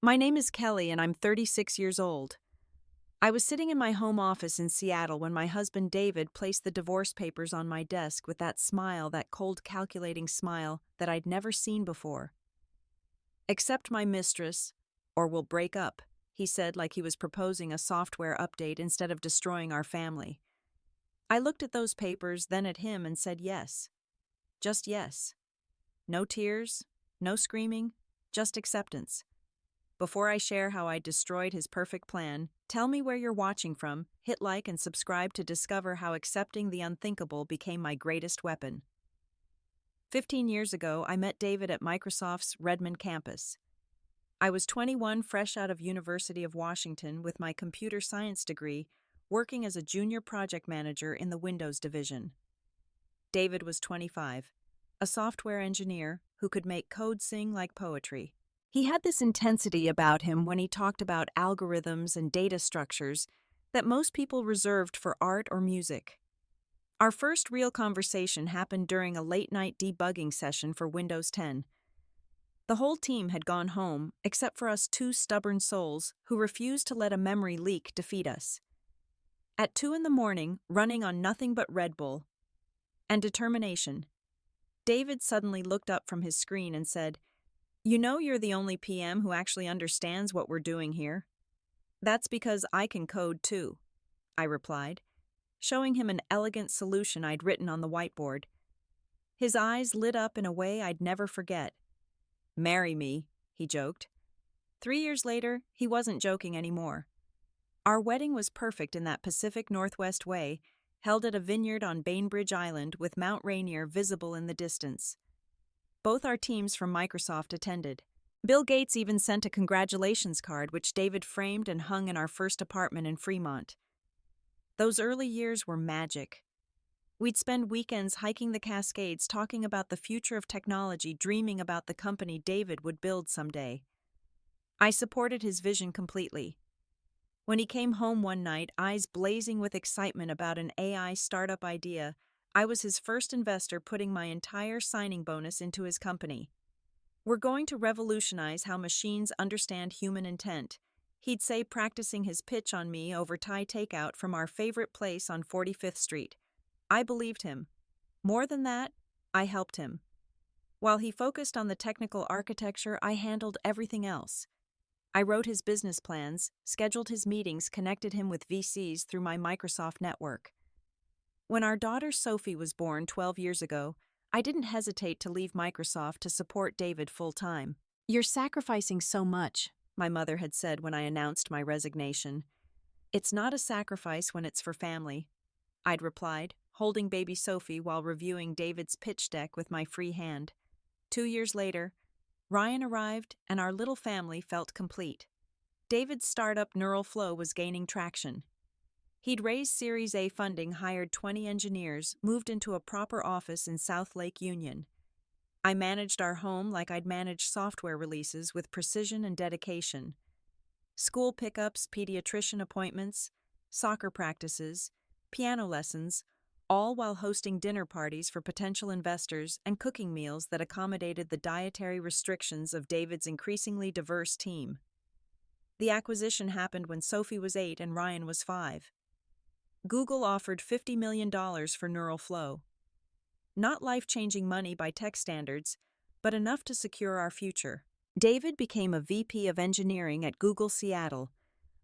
My name is Kelly and I'm 36 years old. I was sitting in my home office in Seattle when my husband David placed the divorce papers on my desk with that smile, that cold, calculating smile that I'd never seen before. "Accept my mistress, or we'll break up," he said, like he was proposing a software update instead of destroying our family. I looked at those papers, then at him, and said yes. Just yes. No tears, no screaming, just acceptance. Before I share how I destroyed his perfect plan, tell me where you're watching from, hit like and subscribe to discover how accepting the unthinkable became my greatest weapon. 15 years ago, I met David at Microsoft's Redmond campus. I was 21, fresh out of University of Washington with my computer science degree, working as a junior project manager in the Windows division. David was 25, a software engineer who could make code sing like poetry. He had this intensity about him when he talked about algorithms and data structures that most people reserved for art or music. Our first real conversation happened during a late-night debugging session for Windows 10. The whole team had gone home, except for us two stubborn souls who refused to let a memory leak defeat us. At 2 a.m, running on nothing but Red Bull and determination, David suddenly looked up from his screen and said, "You know you're the only PM who actually understands what we're doing here." "That's because I can code too," I replied, showing him an elegant solution I'd written on the whiteboard. His eyes lit up in a way I'd never forget. "Marry me," he joked. 3 years later, he wasn't joking anymore. Our wedding was perfect in that Pacific Northwest way, held at a vineyard on Bainbridge Island with Mount Rainier visible in the distance. Both our teams from Microsoft attended. Bill Gates even sent a congratulations card, which David framed and hung in our first apartment in Fremont. Those early years were magic. We'd spend weekends hiking the Cascades, talking about the future of technology, dreaming about the company David would build someday. I supported his vision completely. When he came home one night, eyes blazing with excitement about an AI startup idea, I was his first investor, putting my entire signing bonus into his company. "We're going to revolutionize how machines understand human intent," he'd say, practicing his pitch on me over Thai takeout from our favorite place on 45th Street. I believed him. More than that, I helped him. While he focused on the technical architecture, I handled everything else. I wrote his business plans, scheduled his meetings, connected him with VCs through my Microsoft network. When our daughter Sophie was born 12 years ago, I didn't hesitate to leave Microsoft to support David full-time. "You're sacrificing so much," my mother had said when I announced my resignation. "It's not a sacrifice when it's for family," I'd replied, holding baby Sophie while reviewing David's pitch deck with my free hand. 2 years later, Ryan arrived and our little family felt complete. David's startup Neural Flow was gaining traction. He'd raised Series A funding, hired 20 engineers, moved into a proper office in South Lake Union. I managed our home like I'd managed software releases, with precision and dedication. School pickups, pediatrician appointments, soccer practices, piano lessons, all while hosting dinner parties for potential investors and cooking meals that accommodated the dietary restrictions of David's increasingly diverse team. The acquisition happened when Sophie was 8 and Ryan was 5. Google offered $50 million for Neural Flow. Not life-changing money by tech standards, but enough to secure our future. David became a VP of engineering at Google Seattle,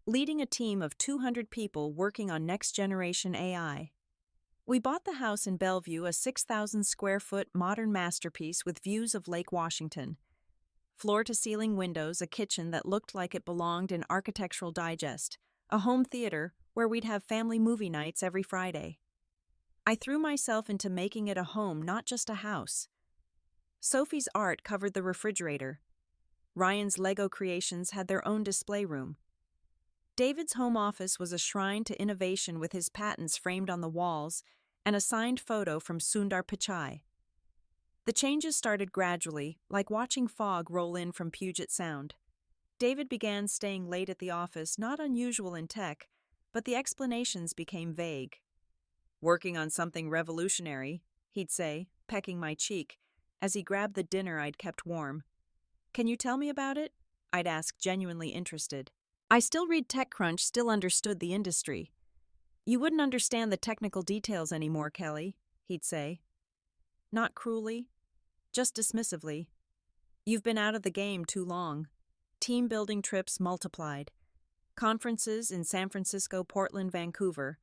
leading a team of 200 people working on next-generation AI. We bought the house in Bellevue, a 6,000-square-foot modern masterpiece with views of Lake Washington. Floor-to-ceiling windows, a kitchen that looked like it belonged in Architectural Digest, a home theater where we'd have family movie nights every Friday. I threw myself into making it a home, not just a house. Sophie's art covered the refrigerator. Ryan's Lego creations had their own display room. David's home office was a shrine to innovation, with his patents framed on the walls and a signed photo from Sundar Pichai. The changes started gradually, like watching fog roll in from Puget Sound. David began staying late at the office, not unusual in tech, but the explanations became vague. "Working on something revolutionary," he'd say, pecking my cheek, as he grabbed the dinner I'd kept warm. "Can you tell me about it?" I'd ask, genuinely interested. I still read TechCrunch, still understood the industry. You wouldn't understand the technical details anymore, Kelly, he'd say. Not cruelly, just dismissively. You've been out of the game too long. Team building trips multiplied. Conferences in San Francisco, Portland, Vancouver.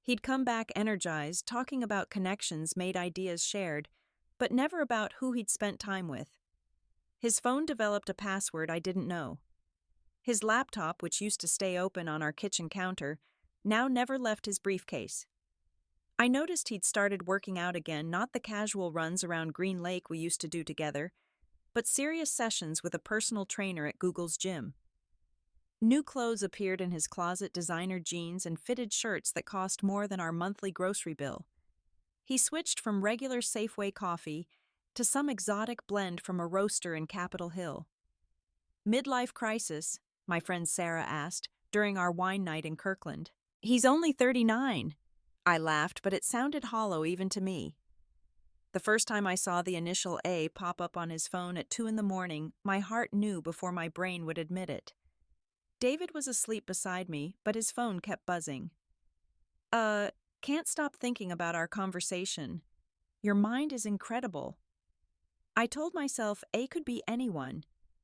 He'd come back energized, talking about connections made, ideas shared, but never about who he'd spent time with. His phone developed a password I didn't know. His laptop, which used to stay open on our kitchen counter, now never left his briefcase. I noticed he'd started working out again, not the casual runs around Green Lake we used to do together, but serious sessions with a personal trainer at Google's gym. New clothes appeared in his closet, designer jeans and fitted shirts that cost more than our monthly grocery bill. He switched from regular Safeway coffee to some exotic blend from a roaster in Capitol Hill. Midlife crisis, my friend Sarah asked, during our wine night in Kirkland. He's only 39. I laughed, but it sounded hollow even to me. The first time I saw the initial A pop up on his phone at 2 a.m, my heart knew before my brain would admit it. David was asleep beside me, but his phone kept buzzing. Can't stop thinking about our conversation. Your mind is incredible. I told myself A could be anyone.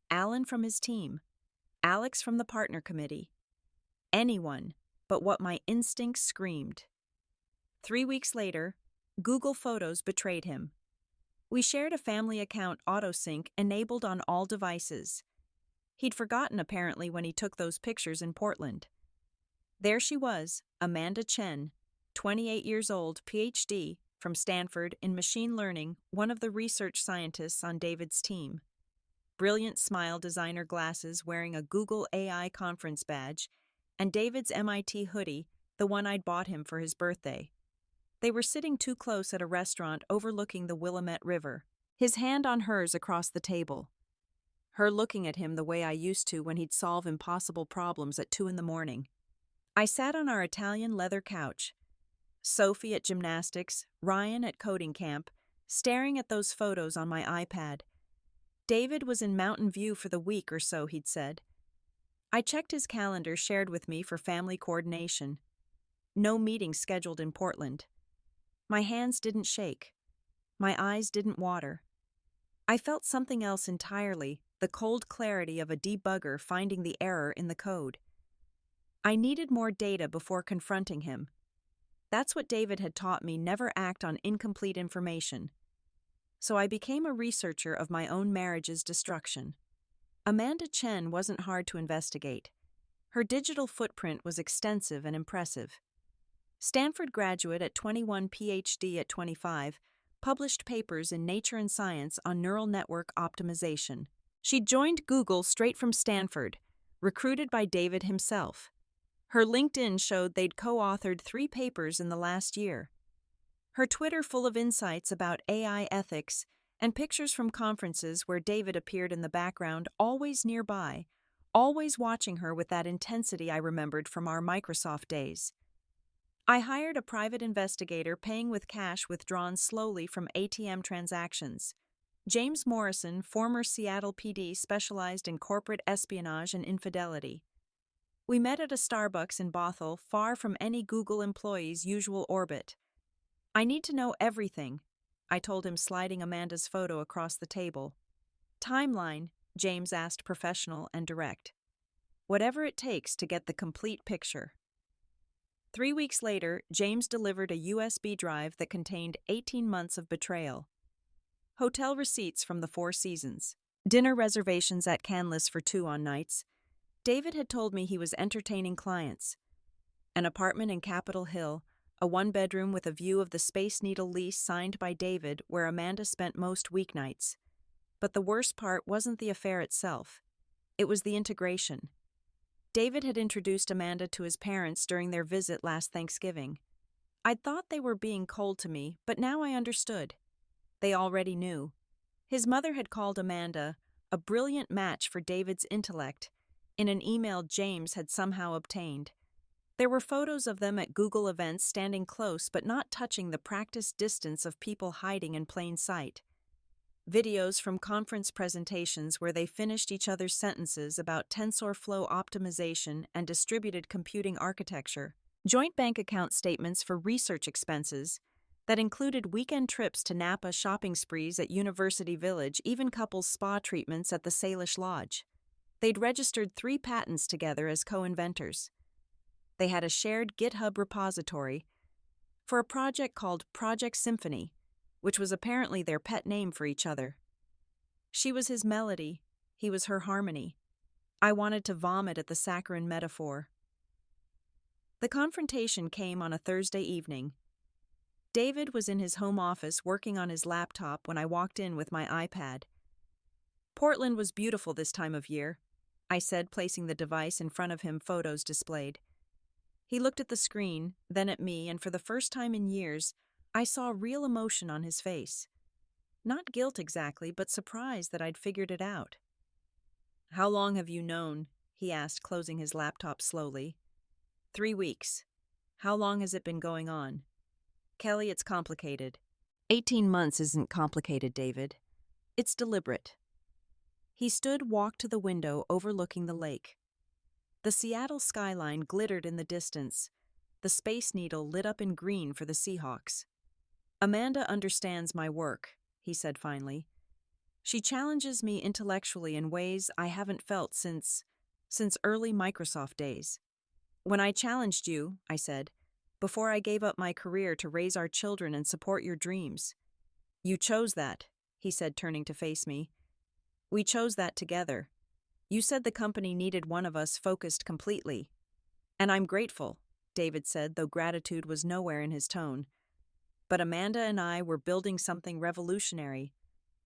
Alan from his team. Alex from the partner committee. Anyone, but what my instincts screamed. 3 weeks later, Google Photos betrayed him. We shared a family account autosync enabled on all devices. He'd forgotten apparently when he took those pictures in Portland. There she was, Amanda Chen, 28 years old, PhD, from Stanford in machine learning, one of the research scientists on David's team. Brilliant smile, designer glasses, wearing a Google AI conference badge, and David's MIT hoodie, the one I'd bought him for his birthday. They were sitting too close at a restaurant overlooking the Willamette River, his hand on hers across the table. Her looking at him the way I used to when he'd solve impossible problems at 2 a.m. I sat on our Italian leather couch, Sophie at gymnastics, Ryan at coding camp, staring at those photos on my iPad. David was in Mountain View for the week or so, he'd said. I checked his calendar shared with me for family coordination. No meetings scheduled in Portland. My hands didn't shake. My eyes didn't water. I felt something else entirely, the cold clarity of a debugger finding the error in the code. I needed more data before confronting him. That's what David had taught me: never act on incomplete information. So I became a researcher of my own marriage's destruction. Amanda Chen wasn't hard to investigate. Her digital footprint was extensive and impressive. Stanford graduate at 21, PhD at 25, published papers in Nature and Science on neural network optimization. She joined Google straight from Stanford, recruited by David himself. Her LinkedIn showed they'd co-authored 3 papers in the last year. Her Twitter full of insights about AI ethics and pictures from conferences where David appeared in the background, always nearby, always watching her with that intensity I remembered from our Microsoft days. I hired a private investigator, paying with cash withdrawn slowly from ATM transactions. James Morrison, former Seattle PD, specialized in corporate espionage and infidelity. We met at a Starbucks in Bothell, far from any Google employee's usual orbit. I need to know everything, I told him, sliding Amanda's photo across the table. Timeline, James asked, professional and direct. Whatever it takes to get the complete picture. 3 weeks later, James delivered a USB drive that contained 18 months of betrayal. Hotel receipts from the 4 seasons. Dinner reservations at Canlis for 2 on nights. David had told me he was entertaining clients. An apartment in Capitol Hill, a 1-bedroom with a view of the Space Needle lease signed by David, where Amanda spent most weeknights. But the worst part wasn't the affair itself. It was the integration. David had introduced Amanda to his parents during their visit last Thanksgiving. I'd thought they were being cold to me, but now I understood. They already knew. His mother had called Amanda a brilliant match for David's intellect in an email James had somehow obtained. There were photos of them at Google events, standing close but not touching the practiced distance of people hiding in plain sight. videos from conference presentations where they finished each other's sentences about tensor flow optimization and distributed computing architecture, joint bank account statements for research expenses that included weekend trips to Napa, shopping sprees at University Village, even couples' spa treatments at the Salish Lodge. They'd registered 3 patents together as co-inventors. They had a shared GitHub repository for a project called Project Symphony, which was apparently their pet name for each other. She was his melody, he was her harmony. I wanted to vomit at the saccharine metaphor. The confrontation came on a Thursday evening. David was in his home office working on his laptop when I walked in with my iPad. Portland was beautiful this time of year, I said, placing the device in front of him, photos displayed. He looked at the screen, then at me, and for the first time in years, I saw real emotion on his face. Not guilt exactly, but surprise that I'd figured it out. "How long have you known?" he asked, closing his laptop slowly. 3 weeks. "How long has it been going on?" "Kelly, it's complicated." 18 months isn't complicated, David. It's deliberate. He stood, walked to the window overlooking the lake. The Seattle skyline glittered in the distance. The Space Needle lit up in green for the Seahawks. "Amanda understands my work," he said finally. "She challenges me intellectually in ways I haven't felt since early Microsoft days. When I challenged you," I said, "before I gave up my career to raise our children and support your dreams. You chose that," he said, turning to face me. "We chose that together. You said the company needed one of us focused completely. And I'm grateful," David said, though gratitude was nowhere in his tone. "But Amanda and I were building something revolutionary.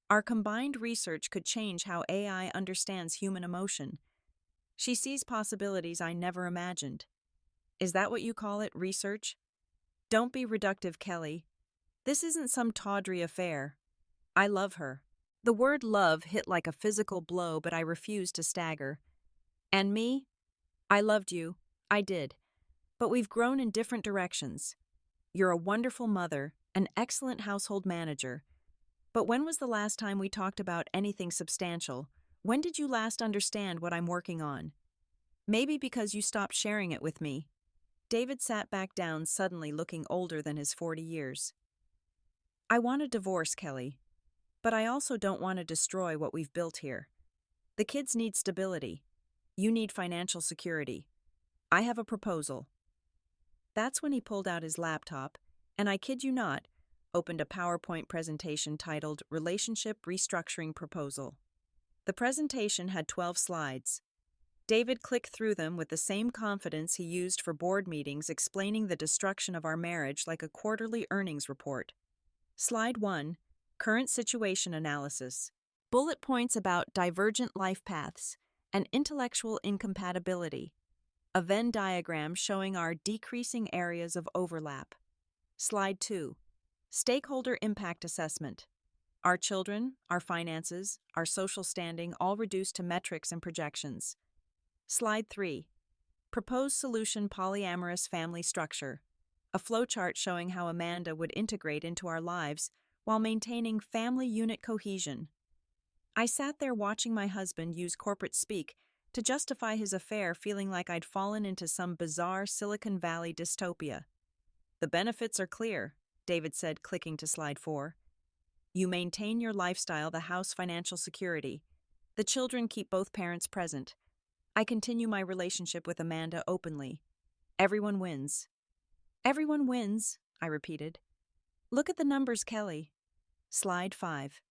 Our combined research could change how AI understands human emotion. She sees possibilities I never imagined." "Is that what you call it, research?" "Don't be reductive, Kelly. This isn't some tawdry affair. I love her." The word love hit like a physical blow, but I refused to stagger. "And me? I loved you. I did. But we've grown in different directions. You're a wonderful mother, an excellent household manager. But when was the last time we talked about anything substantial? When did you last understand what I'm working on? Maybe because you stopped sharing it with me." David sat back down, suddenly looking older than his 40 years. "I want a divorce, Kelly. But I also don't want to destroy what we've built here. The kids need stability. You need financial security. I have a proposal." That's when he pulled out his laptop, and I kid you not, opened a PowerPoint presentation titled Relationship Restructuring Proposal. The presentation had 12 slides. David clicked through them with the same confidence he used for board meetings, explaining the destruction of our marriage like a quarterly earnings report. Slide 1. Current situation analysis. Bullet points about divergent life paths and intellectual incompatibility. A Venn diagram showing our decreasing areas of overlap. Slide 2. Stakeholder impact assessment. Our children, our finances, our social standing all reduced to metrics and projections. Slide 3. Proposed solution polyamorous family structure. A flowchart showing how Amanda would integrate into our lives while maintaining family unit cohesion. I sat there watching my husband use corporate speak to justify his affair, feeling like I'd fallen into some bizarre Silicon Valley dystopia. "The benefits are clear," David said, clicking to slide 4. "You maintain your lifestyle, the house financial security. The children keep both parents present. I continue my relationship with Amanda openly. Everyone wins." "Everyone wins," I repeated. "Look at the numbers, Kelly." Slide 5.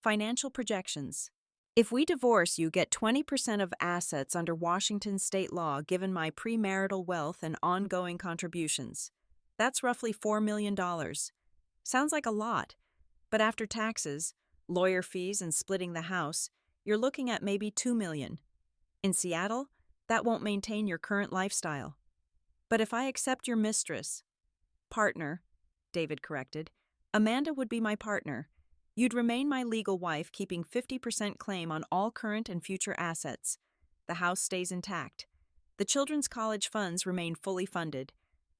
Financial projections. "If we divorce, you get 20% of assets under Washington state law given my premarital wealth and ongoing contributions. That's roughly $4 million. Sounds like a lot, but after taxes, lawyer fees, and splitting the house, you're looking at maybe $2 million. In Seattle, that won't maintain your current lifestyle. But if I accept your mistress—" "Partner," David corrected. "Amanda would be my partner. You'd remain my legal wife, keeping 50% claim on all current and future assets. The house stays intact. The children's college funds remain fully funded.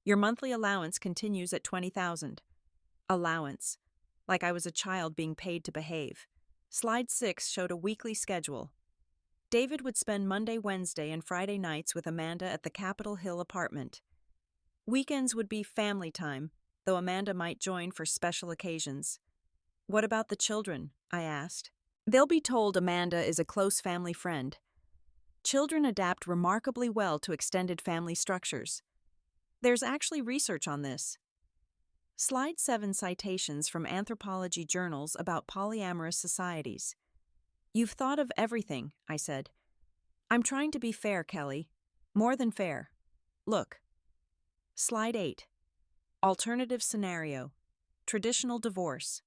Your monthly allowance continues at $20,000. Allowance. Like I was a child being paid to behave. Slide 6 showed a weekly schedule. David would spend Monday, Wednesday, and Friday nights with Amanda at the Capitol Hill apartment. Weekends would be family time, though Amanda might join for special occasions. What about the children? I asked. They'll be told Amanda is a close family friend. Children adapt remarkably well to extended family structures. There's actually research on this. Slide 7 citations from anthropology journals about polyamorous societies. You've thought of everything, I said. I'm trying to be fair, Kelly. More than fair. Look. Slide 8. Alternative scenario. Traditional divorce.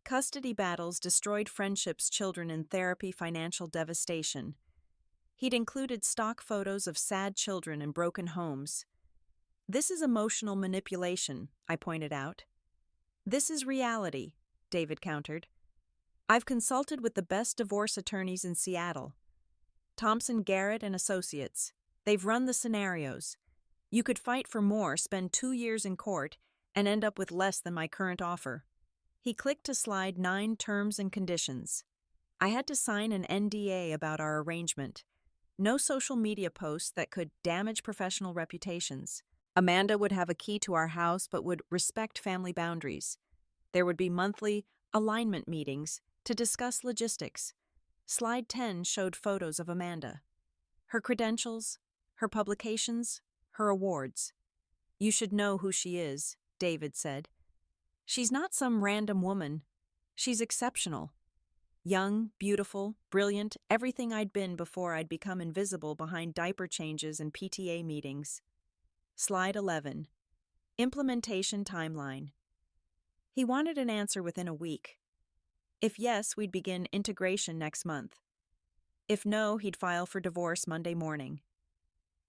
Custody battles destroyed friendships, children in therapy, financial devastation. He'd included stock photos of sad children and broken homes. This is emotional manipulation, I pointed out. This is reality, David countered. I've consulted with the best divorce attorneys in Seattle. Thompson, Garrett, and Associates. They've run the scenarios. You could fight for more, spend 2 years in court, and end up with less than my current offer. He clicked to slide 9, terms and conditions. I had to sign an NDA about our arrangement. No social media posts that could damage professional reputations. Amanda would have a key to our house but would respect family boundaries. There would be monthly alignment meetings to discuss logistics. Slide 10 showed photos of Amanda. Her credentials, her publications, her awards. You should know who she is, David said. She's not some random woman. She's exceptional. Young, beautiful, brilliant, everything I'd been before I'd become invisible behind diaper changes and PTA meetings. Slide 11. Implementation timeline. He wanted an answer within a week. If yes, we'd begin integration next month. If no, he'd file for divorce Monday morning.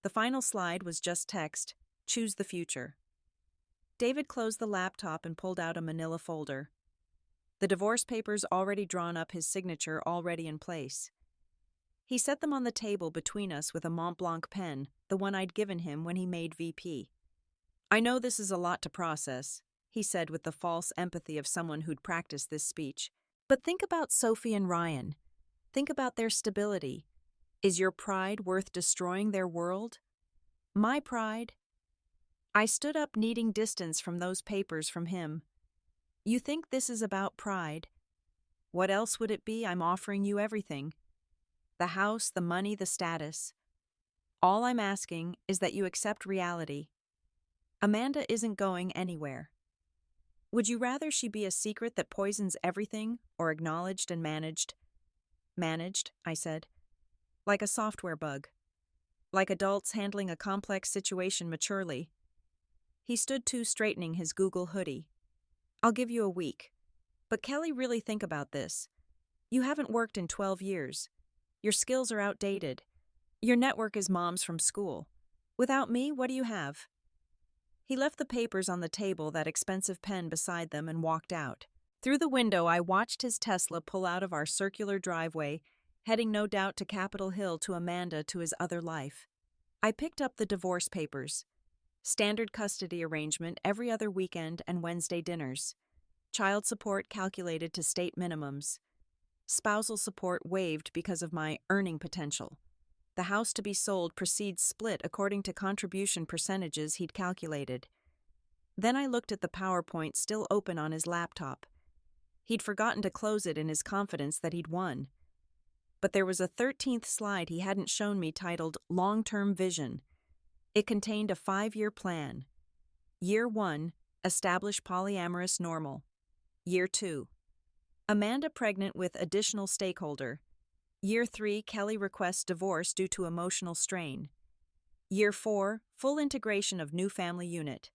The final slide was just text, choose the future. David closed the laptop and pulled out a manila folder. The divorce papers already drawn up, his signature already in place. He set them on the table between us with a Mont Blanc pen, the one I'd given him when he made VP. I know this is a lot to process, he said with the false empathy of someone who'd practiced this speech. But think about Sophie and Ryan. Think about their stability. Is your pride worth destroying their world? My pride? I stood up, needing distance from those papers from him. You think this is about pride? What else would it be? I'm offering you everything. The house, the money, the status. All I'm asking is that you accept reality. Amanda isn't going anywhere. Would you rather she be a secret that poisons everything, or acknowledged and managed? Managed, I said. Like a software bug. Like adults handling a complex situation maturely. He stood to, straightening his Google hoodie. I'll give you a week. But Kelly, really think about this. You haven't worked in 12 years. Your skills are outdated. Your network is moms from school. Without me, what do you have? He left the papers on the table, that expensive pen beside them, and walked out. Through the window, I watched his Tesla pull out of our circular driveway, heading no doubt to Capitol Hill, to Amanda, to his other life. I picked up the divorce papers. Standard custody arrangement every other weekend and Wednesday dinners. Child support calculated to state minimums. Spousal support waived because of my earning potential. The house to be sold proceeds split according to contribution percentages he'd calculated. Then I looked at the PowerPoint still open on his laptop. He'd forgotten to close it in his confidence that he'd won. But there was a 13th slide he hadn't shown me, titled Long-Term Vision. It contained a 5-year plan. Year 1, establish polyamorous normal. Year 2, Amanda pregnant with additional stakeholder. Year 3, Kelly requests divorce due to emotional strain. Year 4, full integration of new family unit.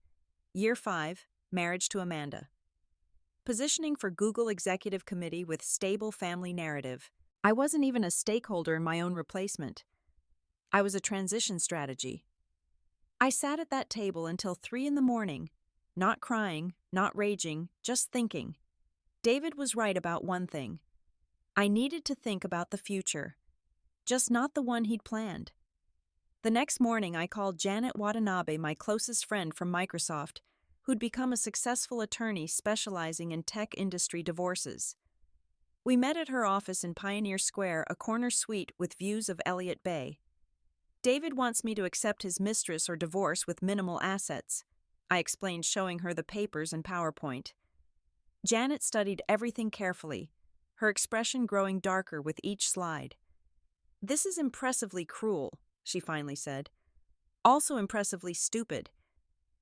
Year 5, marriage to Amanda. Positioning for Google Executive Committee with stable family narrative. I wasn't even a stakeholder in my own replacement. I was a transition strategy. I sat at that table until 3 a.m, not crying, not raging, just thinking. David was right about one thing. I needed to think about the future, just not the one he'd planned. The next morning, I called Janet Watanabe, my closest friend from Microsoft, who'd become a successful attorney specializing in tech industry divorces. We met at her office in Pioneer Square, a corner suite with views of Elliott Bay. David wants me to accept his mistress or divorce with minimal assets, I explained, showing her the papers and PowerPoint. Janet studied everything carefully, her expression growing darker with each slide. "This is impressively cruel," she finally said. "Also impressively stupid."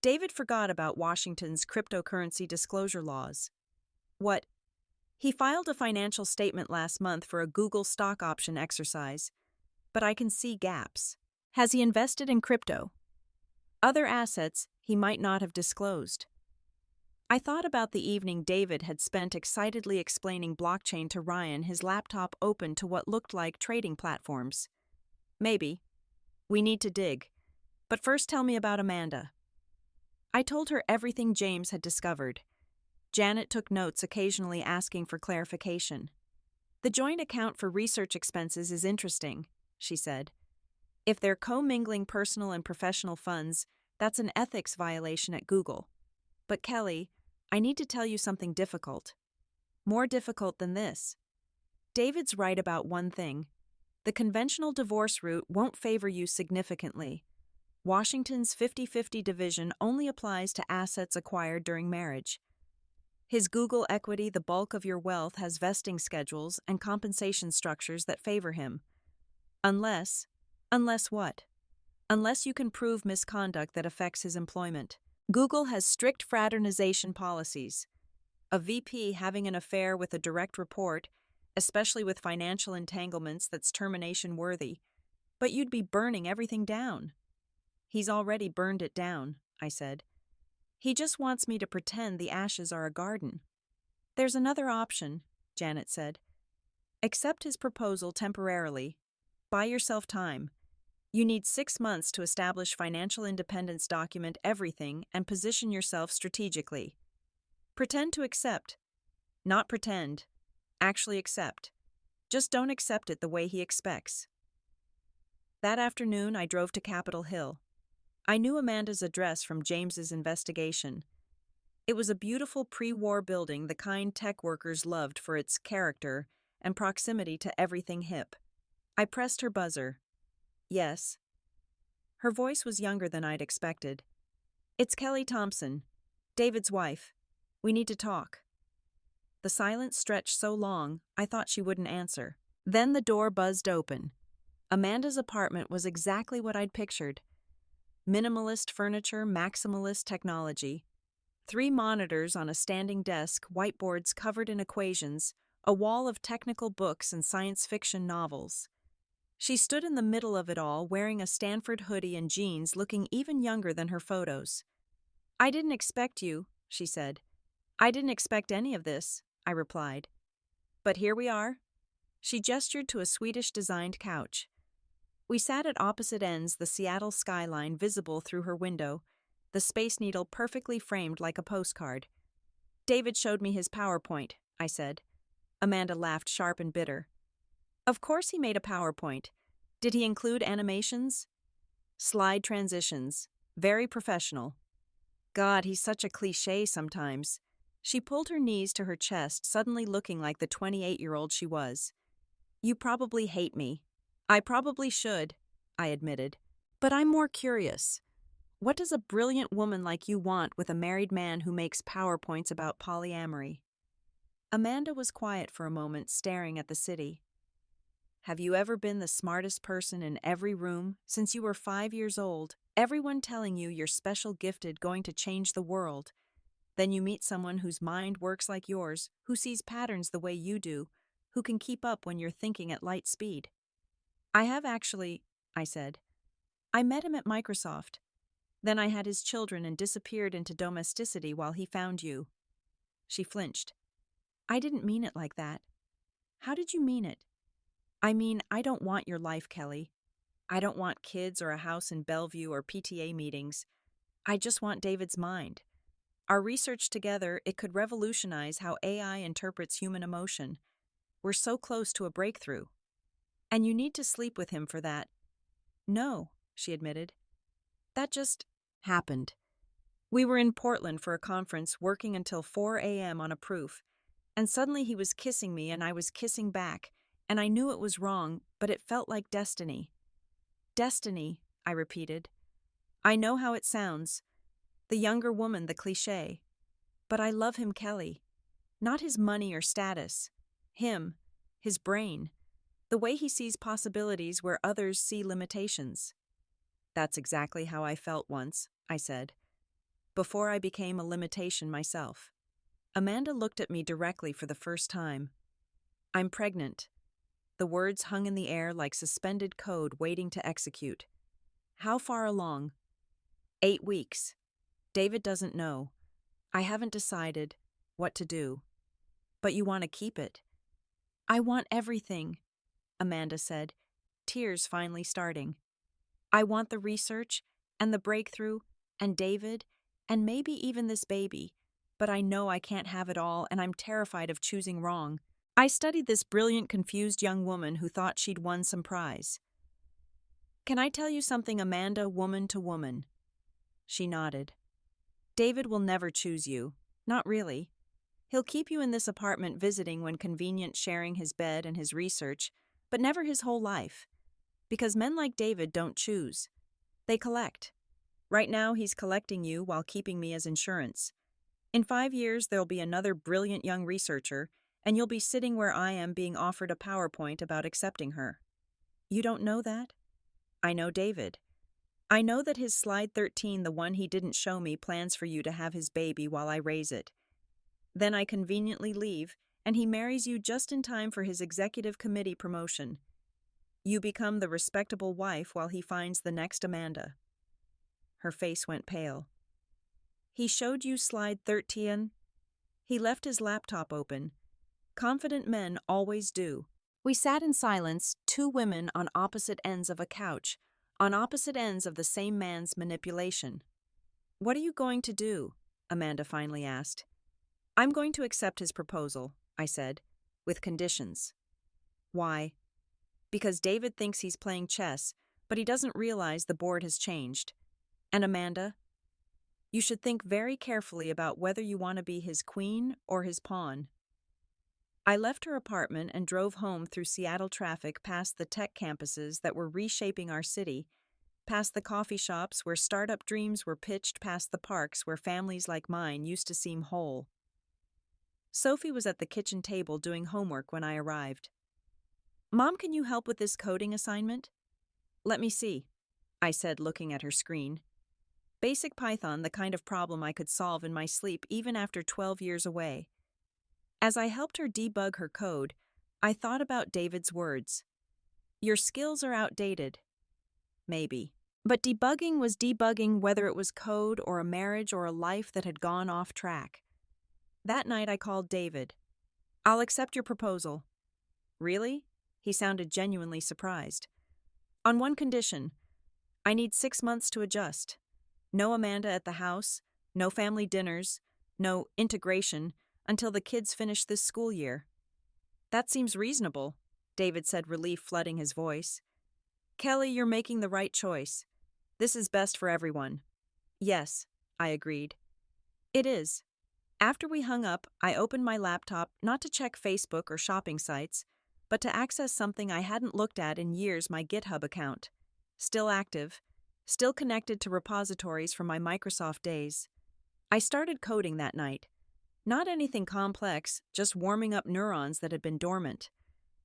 David forgot about Washington's cryptocurrency disclosure laws. What? He filed a financial statement last month for a Google stock option exercise, but I can see gaps. Has he invested in crypto? Other assets he might not have disclosed. I thought about the evening David had spent excitedly explaining blockchain to Ryan, his laptop open to what looked like trading platforms. Maybe. We need to dig. But first tell me about Amanda. I told her everything James had discovered. Janet took notes, occasionally asking for clarification. "The joint account for research expenses is interesting," she said. "If they're commingling personal and professional funds, that's an ethics violation at Google. But Kelly, I need to tell you something difficult. More difficult than this. David's right about one thing. The conventional divorce route won't favor you significantly. Washington's 50-50 division only applies to assets acquired during marriage. His Google equity, the bulk of your wealth, has vesting schedules and compensation structures that favor him. Unless what? Unless you can prove misconduct that affects his employment. Google has strict fraternization policies. A VP having an affair with a direct report, especially with financial entanglements, that's termination worthy. But you'd be burning everything down." "He's already burned it down," I said. "He just wants me to pretend the ashes are a garden." "There's another option," Janet said. "Accept his proposal temporarily. Buy yourself time. You need 6 months to establish financial independence, document everything, and position yourself strategically. Pretend to accept. Not pretend. Actually accept. Just don't accept it the way he expects." That afternoon, I drove to Capitol Hill. I knew Amanda's address from James's investigation. It was a beautiful pre-war building, the kind tech workers loved for its character and proximity to everything hip. I pressed her buzzer. "Yes." Her voice was younger than I'd expected. "It's Kelly Thompson, David's wife. We need to talk." The silence stretched so long, I thought she wouldn't answer. Then the door buzzed open. Amanda's apartment was exactly what I'd pictured. Minimalist furniture, maximalist technology. 3 monitors on a standing desk, whiteboards covered in equations, a wall of technical books and science fiction novels. She stood in the middle of it all, wearing a Stanford hoodie and jeans, looking even younger than her photos. "I didn't expect you," she said. "I didn't expect any of this," I replied. "But here we are." She gestured to a Swedish-designed couch. We sat at opposite ends, the Seattle skyline visible through her window, the Space Needle perfectly framed like a postcard. "David showed me his PowerPoint," I said. Amanda laughed, sharp and bitter. "Of course he made a PowerPoint. Did he include animations?" "Slide transitions. Very professional." "God, he's such a cliché sometimes." She pulled her knees to her chest, suddenly looking like the 28-year-old she was. "You probably hate me." "I probably should," I admitted. "But I'm more curious. What does a brilliant woman like you want with a married man who makes PowerPoints about polyamory?" Amanda was quiet for a moment, staring at the city. "Have you ever been the smartest person in every room since you were 5 years old, everyone telling you you're special, gifted, going to change the world? Then you meet someone whose mind works like yours, who sees patterns the way you do, who can keep up when you're thinking at light speed." "I have actually," I said. "I met him at Microsoft. Then I had his children and disappeared into domesticity while he found you." She flinched. "I didn't mean it like that." "How did you mean it?" "I mean, I don't want your life, Kelly. I don't want kids or a house in Bellevue or PTA meetings. I just want David's mind. Our research together, it could revolutionize how AI interprets human emotion. We're so close to a breakthrough. And you need to sleep with him for that." "No," she admitted. "That just happened. We were in Portland for a conference, working until 4 a.m. on a proof. And suddenly he was kissing me and I was kissing back, and I knew it was wrong, but it felt like destiny. Destiny, I repeated. I know how it sounds. The younger woman, the cliché. But I love him, Kelly. Not his money or status. Him. His brain. The way he sees possibilities where others see limitations. That's exactly how I felt once, I said, before I became a limitation myself. Amanda looked at me directly for the first time. I'm pregnant. The words hung in the air like suspended code waiting to execute. How far along? 8 weeks. David doesn't know. I haven't decided what to do. But you want to keep it. I want everything, Amanda said, tears finally starting. I want the research and the breakthrough and David and maybe even this baby, but I know I can't have it all and I'm terrified of choosing wrong. I studied this brilliant, confused young woman who thought she'd won some prize. Can I tell you something, Amanda, woman to woman? She nodded. David will never choose you. Not really. He'll keep you in this apartment visiting when convenient, sharing his bed and his research, but never his whole life. Because men like David don't choose. They collect. Right now he's collecting you while keeping me as insurance. In 5 years there'll be another brilliant young researcher, and you'll be sitting where I am being offered a PowerPoint about accepting her. You don't know that? I know David. I know that his slide 13, the one he didn't show me, plans for you to have his baby while I raise it. Then I conveniently leave, and he marries you just in time for his executive committee promotion. You become the respectable wife while he finds the next Amanda. Her face went pale. He showed you slide 13? He left his laptop open. Confident men always do. We sat in silence, 2 women on opposite ends of a couch, on opposite ends of the same man's manipulation. What are you going to do? Amanda finally asked. I'm going to accept his proposal, I said, with conditions. Why? Because David thinks he's playing chess, but he doesn't realize the board has changed. And Amanda, you should think very carefully about whether you want to be his queen or his pawn. I left her apartment and drove home through Seattle traffic past the tech campuses that were reshaping our city, past the coffee shops where startup dreams were pitched, past the parks where families like mine used to seem whole. Sophie was at the kitchen table doing homework when I arrived. Mom, can you help with this coding assignment? Let me see, I said, looking at her screen. Basic Python, the kind of problem I could solve in my sleep even after 12 years away. As I helped her debug her code, I thought about David's words. Your skills are outdated. Maybe. But debugging was debugging whether it was code or a marriage or a life that had gone off track. That night I called David. I'll accept your proposal. Really? He sounded genuinely surprised. On one condition. I need 6 months to adjust. No Amanda at the house, no family dinners, no integration until the kids finish this school year. That seems reasonable, David said, relief flooding his voice. Kelly, you're making the right choice. This is best for everyone. Yes, I agreed. It is. After we hung up, I opened my laptop not to check Facebook or shopping sites, but to access something I hadn't looked at in years, my GitHub account. Still active, still connected to repositories from my Microsoft days. I started coding that night. Not anything complex, just warming up neurons that had been dormant.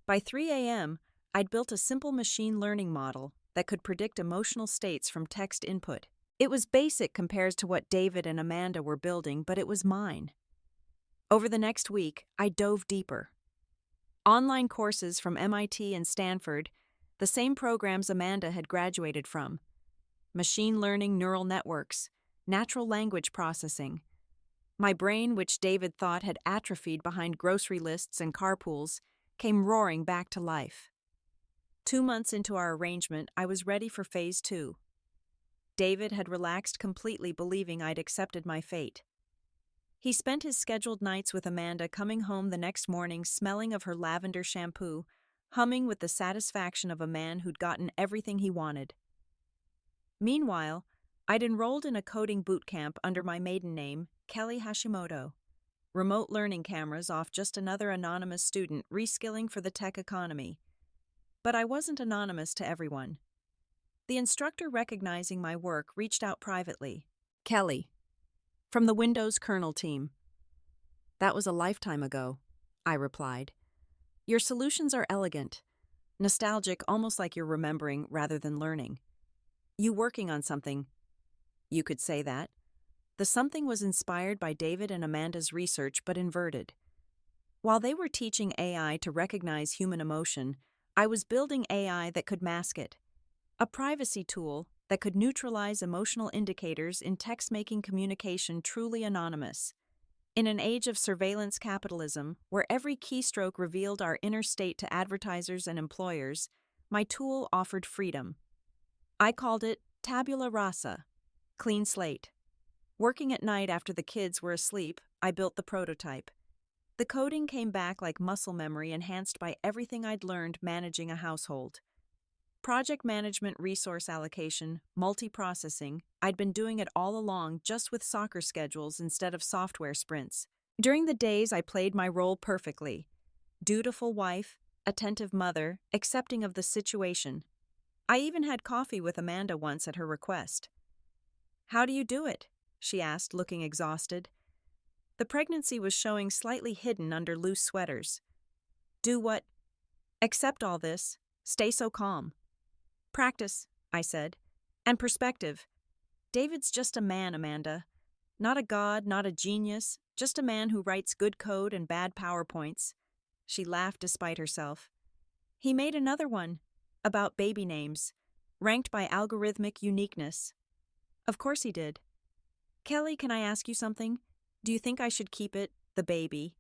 By 3 a.m., I'd built a simple machine learning model that could predict emotional states from text input. It was basic compared to what David and Amanda were building, but it was mine. Over the next week, I dove deeper. Online courses from MIT and Stanford, the same programs Amanda had graduated from. Machine learning neural networks, natural language processing. My brain, which David thought had atrophied behind grocery lists and carpools, came roaring back to life. 2 months into our arrangement, I was ready for phase 2. David had relaxed completely, believing I'd accepted my fate. He spent his scheduled nights with Amanda, coming home the next morning smelling of her lavender shampoo, humming with the satisfaction of a man who'd gotten everything he wanted. Meanwhile, I'd enrolled in a coding boot camp under my maiden name, Kelly Hashimoto. remote learning cameras off just another anonymous student reskilling for the tech economy. But I wasn't anonymous to everyone. The instructor recognizing my work reached out privately. Kelly, from the Windows kernel team. That was a lifetime ago, I replied. Your solutions are elegant, nostalgic, almost like you're remembering rather than learning. You working on something. You could say that. The something was inspired by David and Amanda's research, but inverted. While they were teaching AI to recognize human emotion, I was building AI that could mask it. A privacy tool that could neutralize emotional indicators in text-making communication truly anonymous. In an age of surveillance capitalism, where every keystroke revealed our inner state to advertisers and employers, my tool offered freedom. I called it tabula rasa, clean slate. Working at night after the kids were asleep, I built the prototype. The coding came back like muscle memory enhanced by everything I'd learned managing a household. Project management, resource allocation, multiprocessing, I'd been doing it all along just with soccer schedules instead of software sprints. During the days, I played my role perfectly. Dutiful wife, attentive mother, accepting of the situation. I even had coffee with Amanda once at her request. How do you do it? She asked, looking exhausted. The pregnancy was showing slightly hidden under loose sweaters. Do what? Accept all this. Stay so calm. Practice, I said. And perspective. David's just a man, Amanda. Not a god, not a genius, just a man who writes good code and bad PowerPoints. She laughed despite herself. He made another one, about baby names, ranked by algorithmic uniqueness. Of course he did. Kelly, can I ask you something? Do you think I should keep it, the baby?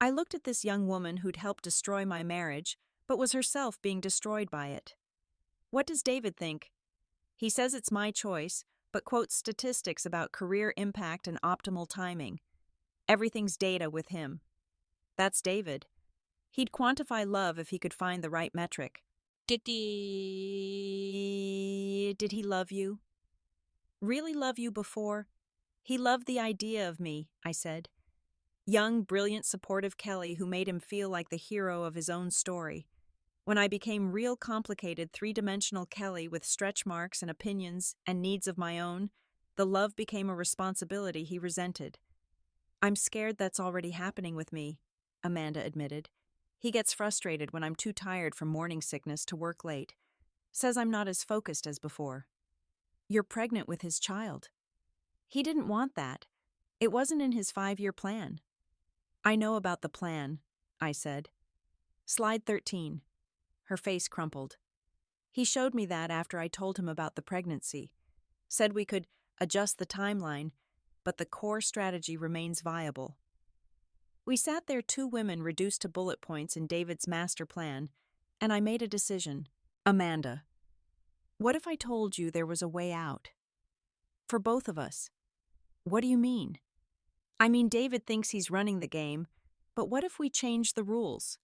I looked at this young woman who'd helped destroy my marriage, but was herself being destroyed by it. What does David think? He says it's my choice, but quotes statistics about career impact and optimal timing. Everything's data with him. That's David. He'd quantify love if he could find the right metric. Did he love you? Really love you before? He loved the idea of me, I said. Young, brilliant, supportive Kelly who made him feel like the hero of his own story. When I became real complicated, three-dimensional Kelly with stretch marks and opinions and needs of my own, the love became a responsibility he resented. I'm scared that's already happening with me, Amanda admitted. He gets frustrated when I'm too tired from morning sickness to work late. Says I'm not as focused as before. You're pregnant with his child. He didn't want that. It wasn't in his 5-year plan. I know about the plan, I said. Slide 13. Her face crumpled. He showed me that after I told him about the pregnancy. Said we could adjust the timeline, but the core strategy remains viable. We sat there, two women reduced to bullet points in David's master plan, and I made a decision. Amanda, what if I told you there was a way out? For both of us. What do you mean? I mean, David thinks he's running the game, but what if we change the rules?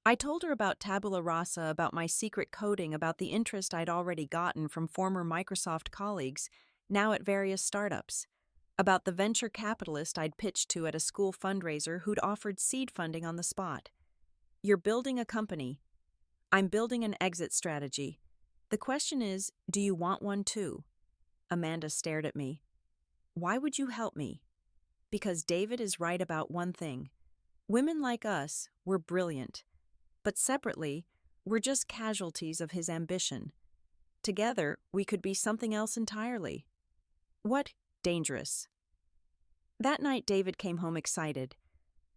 I told her about tabula rasa, about my secret coding, about the interest I'd already gotten from former Microsoft colleagues, now at various startups, about the venture capitalist I'd pitched to at a school fundraiser who'd offered seed funding on the spot. You're building a company. I'm building an exit strategy. The question is, do you want one too? Amanda stared at me. Why would you help me? Because David is right about one thing. Women like us, we're brilliant. But separately, we're just casualties of his ambition. Together, we could be something else entirely. What? Dangerous. That night, David came home excited.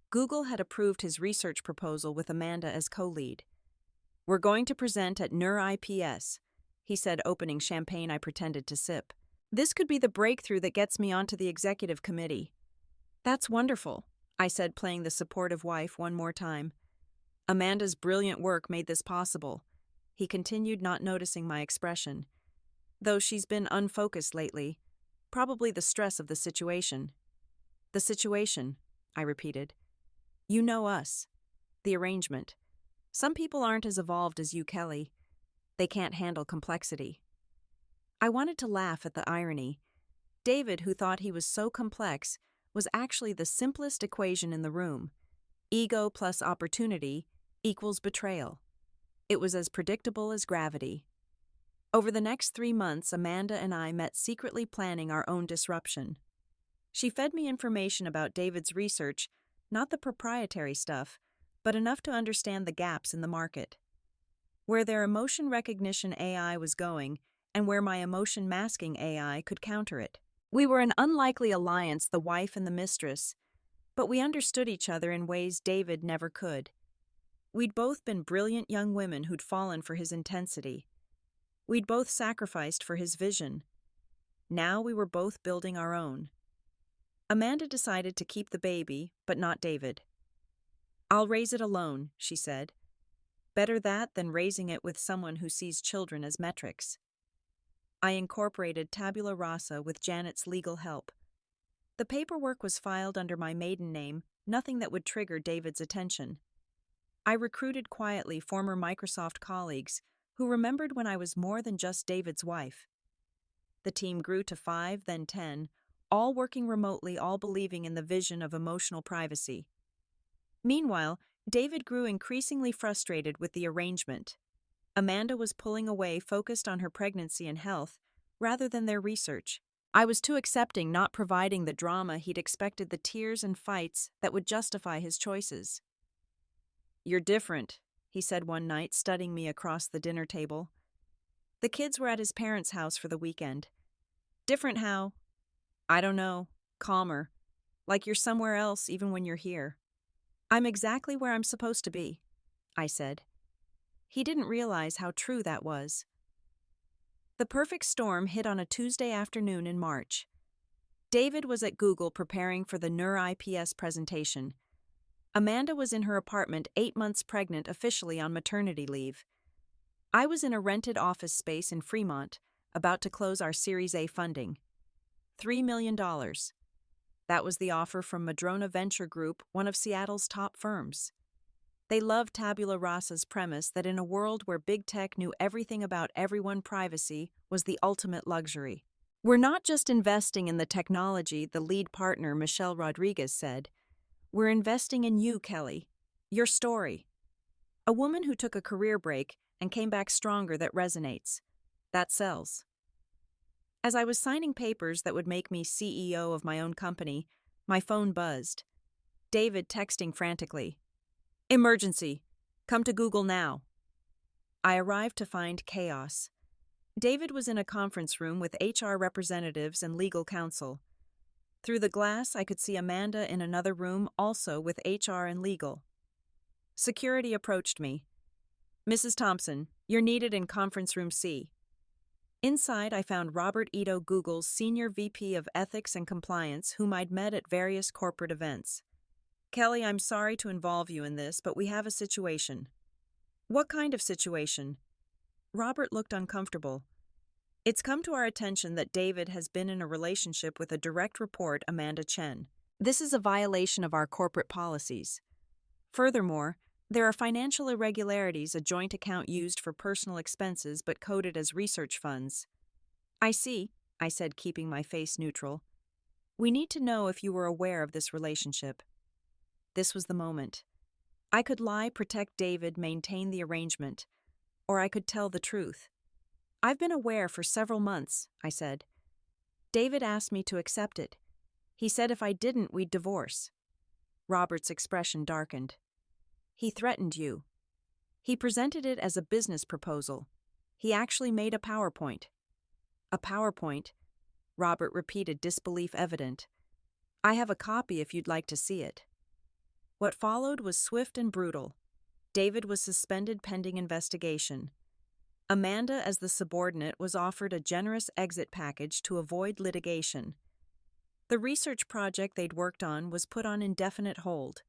Google had approved his research proposal with Amanda as co-lead. We're going to present at NEUR-IPS, he said, opening champagne I pretended to sip. This could be the breakthrough that gets me onto the executive committee. That's wonderful, I said, playing the supportive wife one more time. Amanda's brilliant work made this possible, he continued, not noticing my expression. Though she's been unfocused lately, probably the stress of the situation. The situation, I repeated. You know us. The arrangement. Some people aren't as evolved as you, Kelly. They can't handle complexity. I wanted to laugh at the irony. David, who thought he was so complex, was actually the simplest equation in the room. Ego plus opportunity equals betrayal. It was as predictable as gravity. Over the next 3 months, Amanda and I met secretly planning our own disruption. She fed me information about David's research, not the proprietary stuff, but enough to understand the gaps in the market. Where their emotion recognition AI was going, and where my emotion masking AI could counter it. We were an unlikely alliance, the wife and the mistress, but we understood each other in ways David never could. We'd both been brilliant young women who'd fallen for his intensity. We'd both sacrificed for his vision. Now we were both building our own. Amanda decided to keep the baby, but not David. "I'll raise it alone," she said. "Better that than raising it with someone who sees children as metrics." I incorporated tabula rasa with Janet's legal help. The paperwork was filed under my maiden name, nothing that would trigger David's attention. I recruited quietly former Microsoft colleagues who remembered when I was more than just David's wife. The team grew to 5, then 10, all working remotely, all believing in the vision of emotional privacy. Meanwhile, David grew increasingly frustrated with the arrangement. Amanda was pulling away, focused on her pregnancy and health, rather than their research. I was too accepting, not providing the drama he'd expected, the tears and fights that would justify his choices. "You're different," he said one night, studying me across the dinner table. The kids were at his parents' house for the weekend. "Different how?" "I don't know. Calmer. Like you're somewhere else even when you're here." "I'm exactly where I'm supposed to be," I said. He didn't realize how true that was. The perfect storm hit on a Tuesday afternoon in March. David was at Google preparing for the NER-IPS presentation. Amanda was in her apartment, 8 months pregnant, officially on maternity leave. I was in a rented office space in Fremont, about to close our Series A funding. $3 million. That was the offer from Madrona Venture Group, one of Seattle's top firms. They loved tabula rasa's premise that in a world where big tech knew everything about everyone, privacy was the ultimate luxury. "We're not just investing in the technology," the lead partner, Michelle Rodriguez, said. "We're investing in you, Kelly. Your story. A woman who took a career break and came back stronger, that resonates. That sells." As I was signing papers that would make me CEO of my own company, my phone buzzed. David texting frantically. "Emergency. Come to Google now." I arrived to find chaos. David was in a conference room with HR representatives and legal counsel. Through the glass, I could see Amanda in another room, also with HR and legal. Security approached me. "Mrs. Thompson, you're needed in conference room C." Inside, I found Robert Ito, Google's Senior VP of Ethics and Compliance, whom I'd met at various corporate events. "Kelly, I'm sorry to involve you in this, but we have a situation." "What kind of situation?" Robert looked uncomfortable. "It's come to our attention that David has been in a relationship with a direct report, Amanda Chen. This is a violation of our corporate policies. Furthermore, there are financial irregularities, a joint account used for personal expenses but coded as research funds." "I see," I said, keeping my face neutral. "We need to know if you were aware of this relationship." This was the moment. I could lie, protect David, maintain the arrangement, or I could tell the truth. "I've been aware for several months," I said. "David asked me to accept it. He said if I didn't, we'd divorce." Robert's expression darkened. "He threatened you. He presented it as a business proposal. He actually made a PowerPoint." "A PowerPoint?" Robert repeated, disbelief evident. "I have a copy if you'd like to see it." What followed was swift and brutal. David was suspended pending investigation. Amanda, as the subordinate, was offered a generous exit package to avoid litigation. The research project they'd worked on was put on indefinite hold.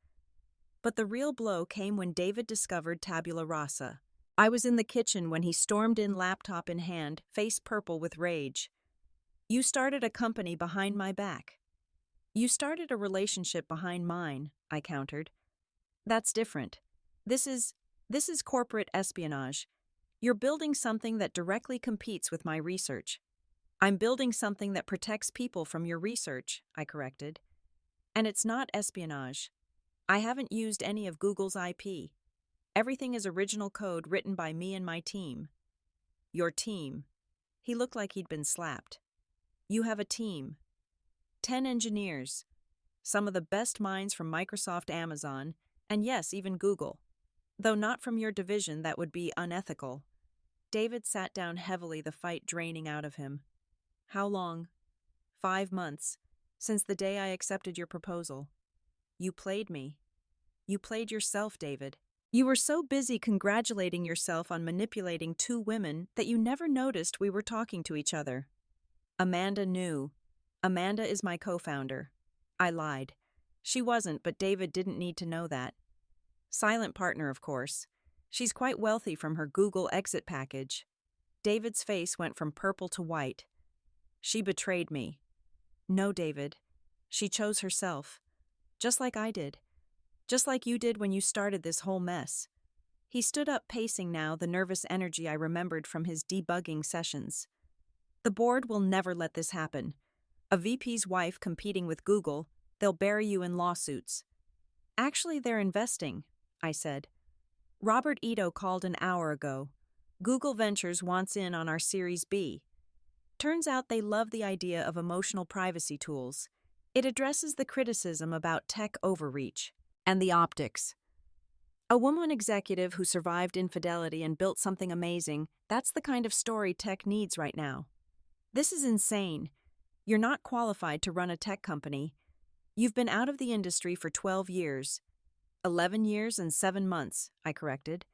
But the real blow came when David discovered tabula rasa. I was in the kitchen when he stormed in, laptop in hand, face purple with rage. "You started a company behind my back." "You started a relationship behind mine," I countered. "That's different. This is corporate espionage. You're building something that directly competes with my research." "I'm building something that protects people from your research," I corrected. And it's not espionage. I haven't used any of Google's IP. Everything is original code written by me and my team. Your team. He looked like he'd been slapped. You have a team. 10 engineers. Some of the best minds from Microsoft, Amazon, and yes, even Google. Though not from your division, that would be unethical. David sat down heavily, the fight draining out of him. How long? 5 months. Since the day I accepted your proposal. You played me. You played yourself, David. You were so busy congratulating yourself on manipulating 2 women that you never noticed we were talking to each other. Amanda knew. Amanda is my co-founder. I lied. She wasn't, but David didn't need to know that. Silent partner, of course. She's quite wealthy from her Google exit package. David's face went from purple to white. She betrayed me. No, David. She chose herself. Just like I did. Just like you did when you started this whole mess. He stood up, pacing now, the nervous energy I remembered from his debugging sessions. The board will never let this happen. A VP's wife competing with Google, they'll bury you in lawsuits. Actually, they're investing, I said. Robert Ito called an hour ago. Google Ventures wants in on our Series B. Turns out they love the idea of emotional privacy tools. It addresses the criticism about tech overreach. And the optics. A woman executive who survived infidelity and built something amazing, that's the kind of story tech needs right now. This is insane. You're not qualified to run a tech company. You've been out of the industry for 12 years. 11 years and 7 months, I corrected.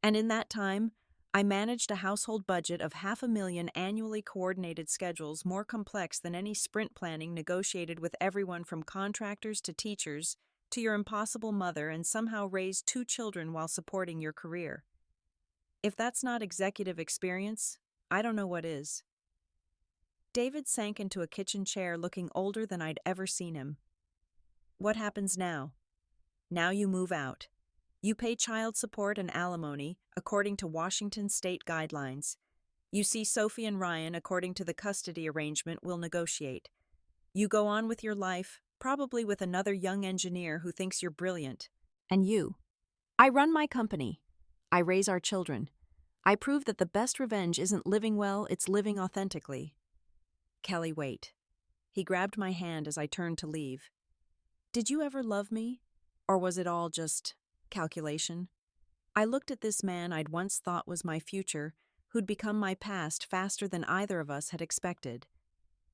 And in that time, I managed a household budget of $500,000 annually, coordinated schedules more complex than any sprint planning negotiated with everyone from contractors to teachers to your impossible mother, and somehow raised 2 children while supporting your career. If that's not executive experience, I don't know what is. David sank into a kitchen chair, looking older than I'd ever seen him. What happens now? Now you move out. You pay child support and alimony according to Washington state guidelines. You see Sophie and Ryan according to the custody arrangement we'll negotiate. You go on with your life, probably with another young engineer who thinks you're brilliant. And you. I run my company. I raise our children. I prove that the best revenge isn't living well, it's living authentically. Kelly, wait. He grabbed my hand as I turned to leave. Did you ever love me? Or was it all just calculation? I looked at this man I'd once thought was my future, who'd become my past faster than either of us had expected.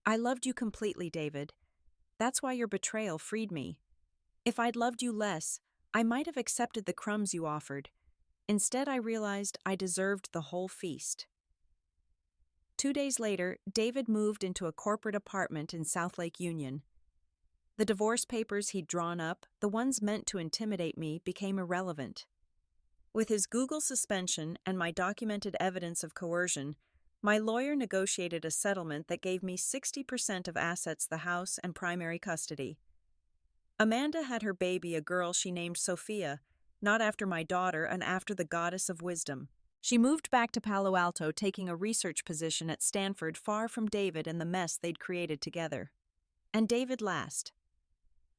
I loved you completely, David. That's why your betrayal freed me. If I'd loved you less, I might have accepted the crumbs you offered. Instead, I realized I deserved the whole feast. 2 days later, David moved into a corporate apartment in South Lake Union. The divorce papers he'd drawn up, the ones meant to intimidate me, became irrelevant. With his Google suspension and my documented evidence of coercion, my lawyer negotiated a settlement that gave me 60% of assets, the house, and primary custody. Amanda had her baby, a girl she named Sophia, not after my daughter and after the goddess of wisdom. She moved back to Palo Alto, taking a research position at Stanford, far from David and the mess they'd created together. And David last.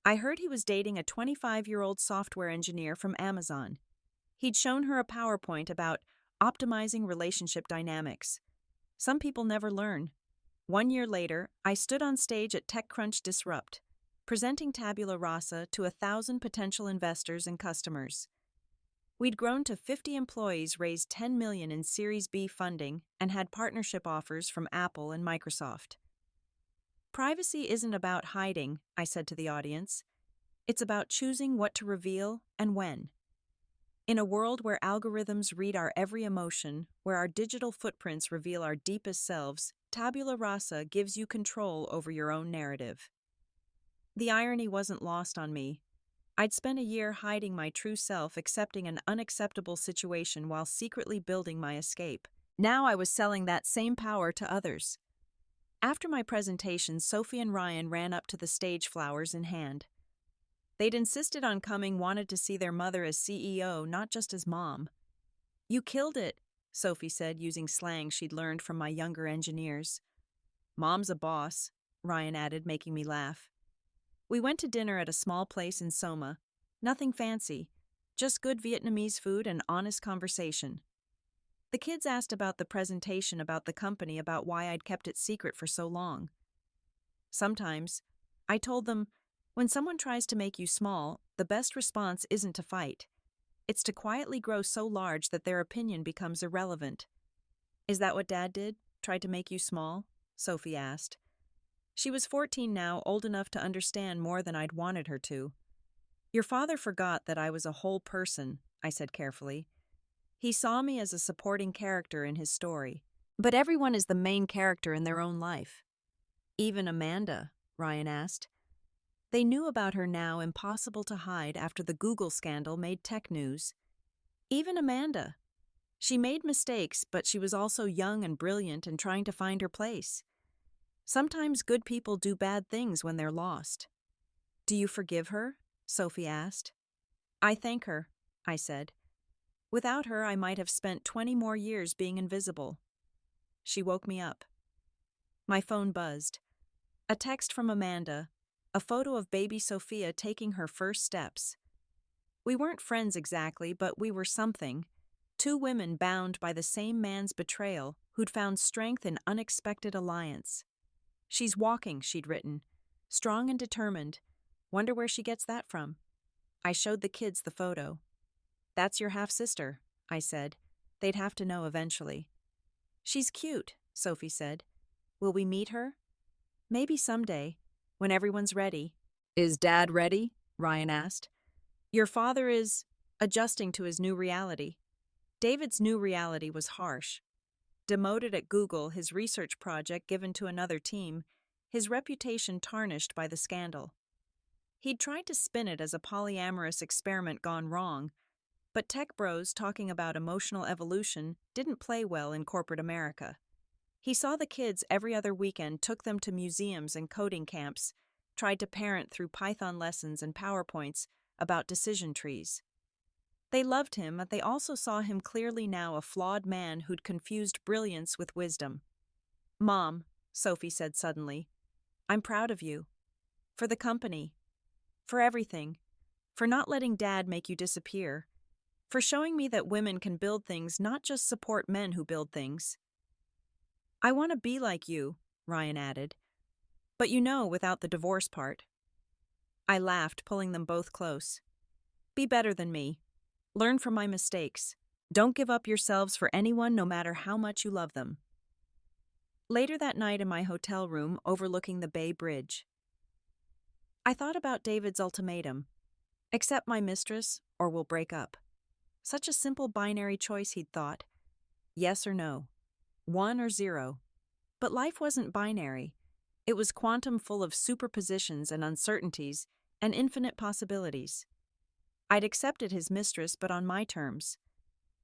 I heard he was dating a 25-year-old software engineer from Amazon. He'd shown her a PowerPoint about optimizing relationship dynamics. Some people never learn. 1 year later, I stood on stage at TechCrunch Disrupt, presenting Tabula Rasa to 1,000 potential investors and customers. We'd grown to 50 employees, raised $10 million in Series B funding, and had partnership offers from Apple and Microsoft. Privacy isn't about hiding, I said to the audience. It's about choosing what to reveal and when. In a world where algorithms read our every emotion, where our digital footprints reveal our deepest selves, Tabula Rasa gives you control over your own narrative. The irony wasn't lost on me. I'd spent a year hiding my true self, accepting an unacceptable situation while secretly building my escape. Now I was selling that same power to others. After my presentation, Sophie and Ryan ran up to the stage, flowers in hand. They'd insisted on coming, wanted to see their mother as CEO, not just as mom. You killed it, Sophie said, using slang she'd learned from my younger engineers. Mom's a boss, Ryan added, making me laugh. We went to dinner at a small place in Soma. Nothing fancy, just good Vietnamese food and honest conversation. The kids asked about the presentation about the company, about why I'd kept it secret for so long. Sometimes, I told them, when someone tries to make you small, the best response isn't to fight. It's to quietly grow so large that their opinion becomes irrelevant. Is that what Dad did? Tried to make you small? Sophie asked. She was 14 now, old enough to understand more than I'd wanted her to. Your father forgot that I was a whole person, I said carefully. He saw me as a supporting character in his story. But everyone is the main character in their own life. Even Amanda, Ryan asked. They knew about her now, impossible to hide after the Google scandal made tech news. Even Amanda. She made mistakes, but she was also young and brilliant and trying to find her place. Sometimes good people do bad things when they're lost. Do you forgive her? Sophie asked. I thank her, I said. Without her, I might have spent 20 more years being invisible. She woke me up. My phone buzzed. A text from Amanda, a photo of baby Sophia taking her first steps. We weren't friends exactly, but we were something. Two women bound by the same man's betrayal who'd found strength in unexpected alliance. She's walking, she'd written. Strong and determined. Wonder where she gets that from. I showed the kids the photo. That's your half-sister, I said. They'd have to know eventually. She's cute, Sophie said. Will we meet her? Maybe someday, when everyone's ready. Is Dad ready? Ryan asked. Your father is adjusting to his new reality. David's new reality was harsh. Demoted at Google, his research project given to another team, his reputation tarnished by the scandal. He'd tried to spin it as a polyamorous experiment gone wrong, but tech bros talking about emotional evolution didn't play well in corporate America. He saw the kids every other weekend, took them to museums and coding camps, tried to parent through Python lessons and PowerPoints about decision trees. They loved him, but they also saw him clearly now, a flawed man who'd confused brilliance with wisdom. Mom, Sophie said suddenly, I'm proud of you. For the company. For everything. For not letting Dad make you disappear. For showing me that women can build things, not just support men who build things. I want to be like you, Ryan added. But without the divorce part. I laughed, pulling them both close. Be better than me. Learn from my mistakes. Don't give up yourselves for anyone, no matter how much you love them. Later that night in my hotel room overlooking the Bay Bridge, I thought about David's ultimatum. Accept my mistress, or we'll break up. Such a simple binary choice, he'd thought. Yes or no. 1 or 0. But life wasn't binary. It was quantum, full of superpositions and uncertainties and infinite possibilities. I'd accepted his mistress, but on my terms.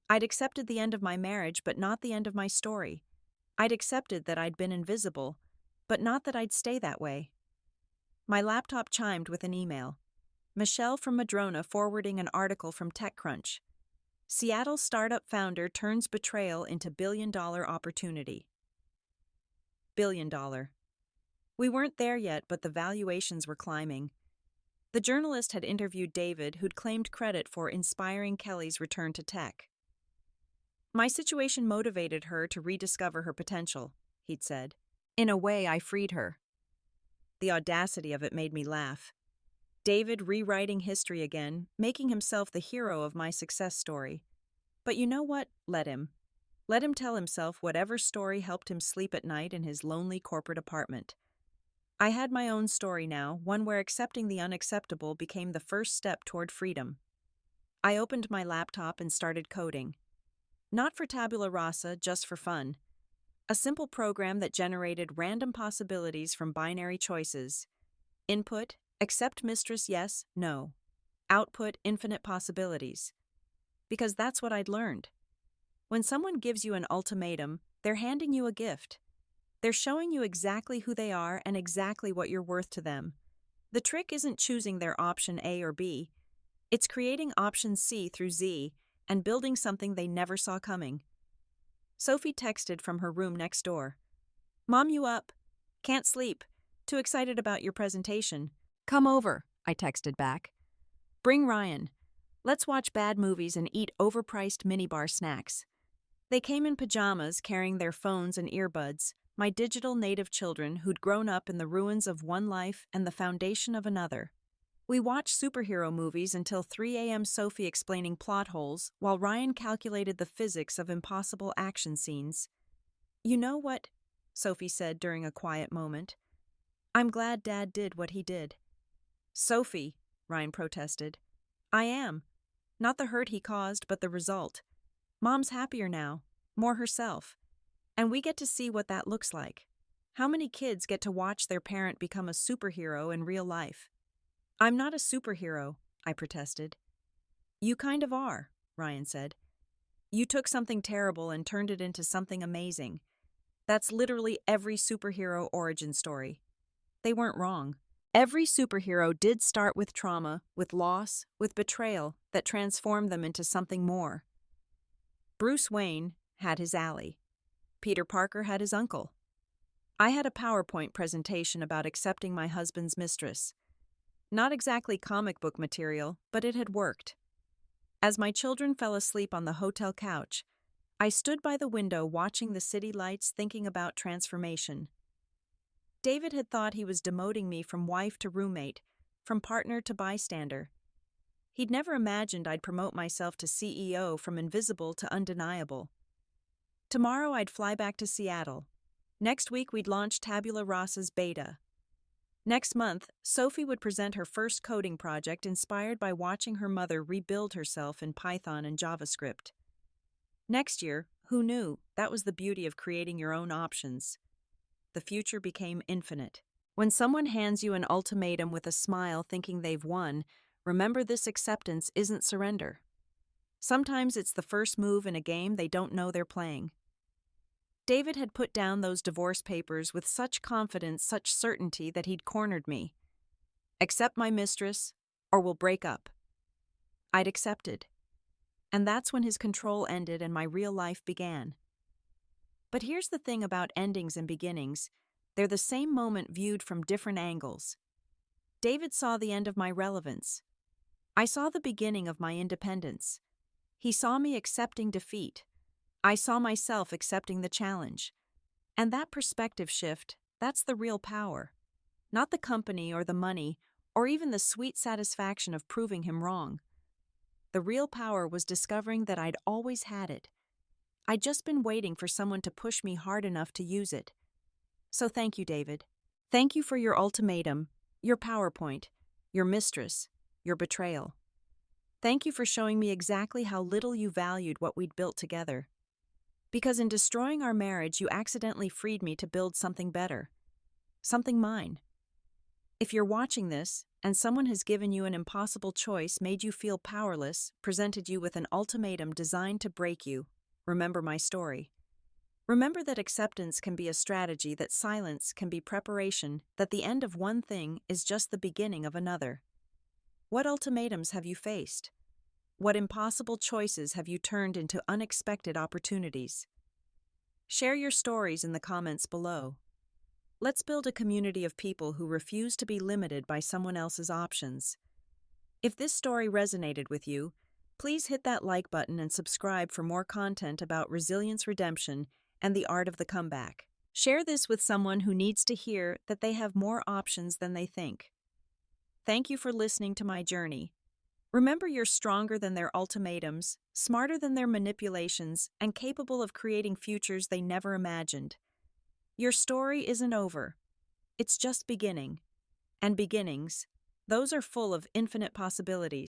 I'd accepted the end of my marriage, but not the end of my story. I'd accepted that I'd been invisible, but not that I'd stay that way. My laptop chimed with an email. Michelle from Madrona forwarding an article from TechCrunch. Seattle startup founder turns betrayal into billion-dollar opportunity. Billion-dollar. We weren't there yet, but the valuations were climbing. The journalist had interviewed David, who'd claimed credit for inspiring Kelly's return to tech. My situation motivated her to rediscover her potential, he'd said. In a way, I freed her. The audacity of it made me laugh. David rewriting history again, making himself the hero of my success story. But you know what? Let him. Let him tell himself whatever story helped him sleep at night in his lonely corporate apartment. I had my own story now, one where accepting the unacceptable became the first step toward freedom. I opened my laptop and started coding. Not for tabula rasa, just for fun. A simple program that generated random possibilities from binary choices. Input, accept mistress, yes, no. Output, infinite possibilities. Because that's what I'd learned. When someone gives you an ultimatum, they're handing you a gift. They're showing you exactly who they are and exactly what you're worth to them. The trick isn't choosing their option A or B. It's creating option C through Z and building something they never saw coming. Sophie texted from her room next door. Mom, you up? Can't sleep. Too excited about your presentation. Come over, I texted back. Bring Ryan. Let's watch bad movies and eat overpriced minibar snacks. They came in pajamas, carrying their phones and earbuds, my digital native children who'd grown up in the ruins of one life and the foundation of another. We watched superhero movies until 3 a.m. Sophie explaining plot holes, while Ryan calculated the physics of impossible action scenes. You know what? Sophie said during a quiet moment. I'm glad Dad did what he did. Sophie, Ryan protested. I am. Not the hurt he caused, but the result. Mom's happier now, more herself. And we get to see what that looks like. How many kids get to watch their parent become a superhero in real life? I'm not a superhero, I protested. You kind of are, Ryan said. You took something terrible and turned it into something amazing. That's literally every superhero origin story. They weren't wrong. Every superhero did start with trauma, with loss, with betrayal that transformed them into something more. Bruce Wayne had his alley. Peter Parker had his uncle. I had a PowerPoint presentation about accepting my husband's mistress. Not exactly comic book material, but it had worked. As my children fell asleep on the hotel couch, I stood by the window watching the city lights thinking about transformation. David had thought he was demoting me from wife to roommate, from partner to bystander. He'd never imagined I'd promote myself to CEO from invisible to undeniable. Tomorrow I'd fly back to Seattle. Next week we'd launch Tabula Rasa's beta. Next month, Sophie would present her first coding project inspired by watching her mother rebuild herself in Python and JavaScript. Next year, who knew, that was the beauty of creating your own options. The future became infinite. When someone hands you an ultimatum with a smile thinking they've won, remember this: acceptance isn't surrender. Sometimes it's the first move in a game they don't know they're playing. David had put down those divorce papers with such confidence, such certainty that he'd cornered me. Accept my mistress, or we'll break up. I'd accepted. And that's when his control ended and my real life began. But here's the thing about endings and beginnings: they're the same moment viewed from different angles. David saw the end of my relevance. I saw the beginning of my independence. He saw me accepting defeat. I saw myself accepting the challenge. And that perspective shift, that's the real power. Not the company or the money, or even the sweet satisfaction of proving him wrong. The real power was discovering that I'd always had it. I'd just been waiting for someone to push me hard enough to use it. So thank you, David. Thank you for your ultimatum, your PowerPoint, your mistress, your betrayal. Thank you for showing me exactly how little you valued what we'd built together. Because in destroying our marriage, you accidentally freed me to build something better. Something mine. If you're watching this, and someone has given you an impossible choice, made you feel powerless, presented you with an ultimatum designed to break you, remember my story. Remember that acceptance can be a strategy, that silence can be preparation, that the end of one thing is just the beginning of another. What ultimatums have you faced? What impossible choices have you turned into unexpected opportunities? Share your stories in the comments below. Let's build a community of people who refuse to be limited by someone else's options. If this story resonated with you, please hit that like button and subscribe for more content about resilience, redemption, and the art of the comeback. Share this with someone who needs to hear that they have more options than they think. Thank you for listening to my journey. Remember, you're stronger than their ultimatums, smarter than their manipulations, and capable of creating futures they never imagined. Your story isn't over. It's just beginning. And beginnings, those are full of infinite possibilities.